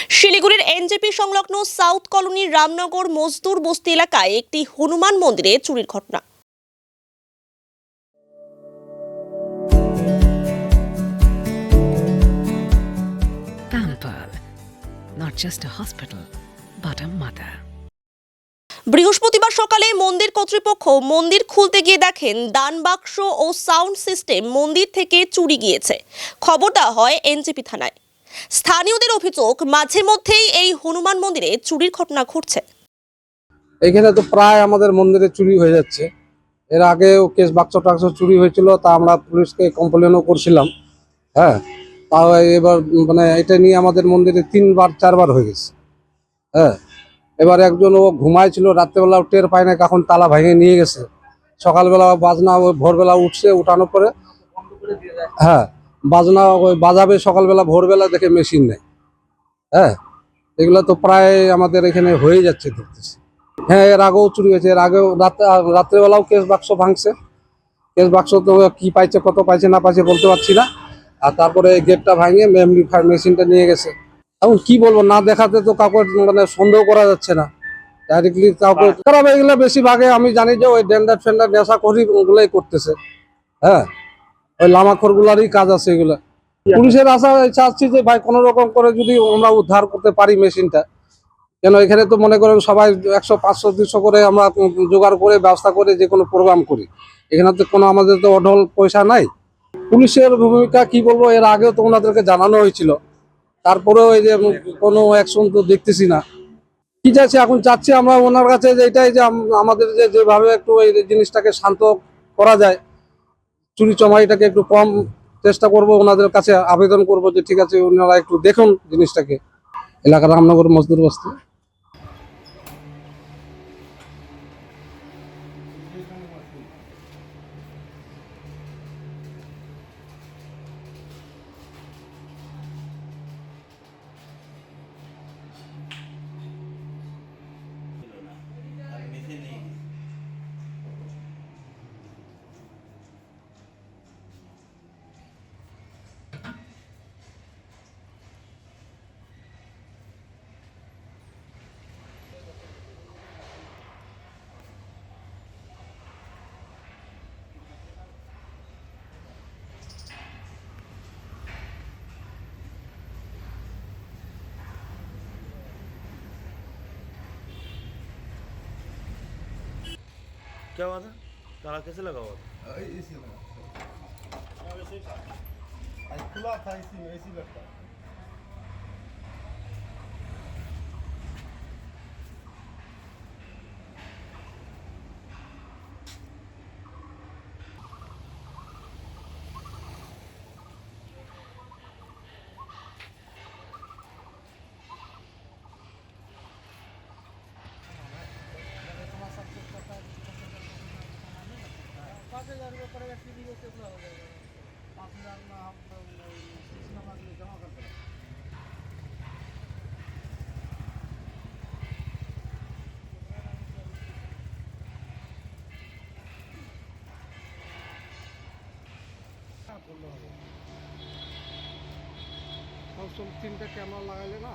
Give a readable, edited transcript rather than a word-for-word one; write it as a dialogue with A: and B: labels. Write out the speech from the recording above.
A: শিলিগুড়ির এনজেপি সংলগ্ন সাউথ কলোনির রামনগর মজদুর বস্তি এলাকায় একটি হনুমান মন্দিরে চুরির ঘটনা।
B: Pampered, not just a hospital, but a mother.
A: বৃহস্পতিবার সকালে মন্দির কর্তৃপক্ষ মন্দির খুলতে গিয়ে দেখেন দান বাক্স ও সাউন্ড সিস্টেম মন্দির থেকে চুরি গিয়েছে। খবর দেওয়া হয় এনজেপি থানায়। স্থানীয়দের অভিযোগ, মাঝে মধ্যেই এই হনুমান মন্দিরে চুরির ঘটনা ঘটছে।
C: এখানে তো প্রায় আমাদের মন্দিরে চুরি হয়ে যাচ্ছে। এর আগেও কেস বাক্স টাক্স চুরি হয়েছিল, তা আমরা পুলিশকে কমপ্লেনও করছিলাম। হ্যাঁ, তাও এবার মানে এটা নিয়ে আমাদের মন্দিরে 3-4বার হয়ে গেছে। হ্যাঁ, এবার একজন ও ঘুমাইছিল, রাত্রেবেলা টের পায় না, কখন তালা ভেঙে নিয়ে গেছে। সকালবেলা বাজনা ওই ভোরবেলা উঠছে, উঠানোর পরে হ্যাঁ বাজনা ওই বাজাবে সকালবেলা, ভোরবেলা দেখে মেশিন নেই। হ্যাঁ, এগুলো তো প্রায় আমাদের এখানে হয়ে যাচ্ছে দেখতেছি। হ্যাঁ, এর আগেও চুরি হয়েছে। এর আগেও রাত্রেবেলাও কেস বাক্স ভাঙছে। কেস বাক্স তো কি পাইছে, কত পাইছে না পাইছে বলতে পারছি না। আর তারপরে গেটটা ভাঙিয়ে মেমরি মেশিনটা নিয়ে গেছে। এখন কি বলবো, না দেখাতে তো কাউকে মানে সন্দেহ করা যাচ্ছে না ডাইরেক্টলি কাউকে। খারাপ এগুলো বেশিরভাগে আমি জানি যে ওই ডেন্ডার ফেন্ডার নেশা করি ওগুলোই করতেছে। হ্যাঁ, ওই লামাখোর গুলারই কাজ আছে এগুলা। পুলিশের আশা চাচ্ছি যে ভাই কোনো রকম করে যদি আমরা উদ্ধার করতে পারি মেশিনটা। কেন এখানে তো মনে করেন সবাই 100, 500, 200 করে আমরা জোগাড় করে ব্যবস্থা করে যে কোনো প্রোগ্রাম করি। এখানে তো কোনো আমাদের তো অঢল পয়সা নাই। পুলিশের ভূমিকা কি বলবো, এর আগেও তো ওনাদেরকে জানানো হয়েছিল, তারপরেও এই যে কোনো অ্যাকশন তো দেখতেছি না। কি চাইছি এখন, চাচ্ছি আমরা ওনার কাছে যে এটাই যে আমাদের যেভাবে একটু এই জিনিসটাকে শান্ত করা যায়, চুরি চমারিটাকে একটু কম চেষ্টা করব, ওনাদের কাছে আবেদন করব যে ঠিক আছে ওনারা একটু দেখুন জিনিসটাকে। এলাকার রামনগর মজদুর বস্তি।
D: क्या हुआ था? ताला कैसे लगा हुआ था?
E: एसी लगा आज खुला था, इसी में एसी लगता है।
C: তিনটা ক্যামেরা লাগাইলে না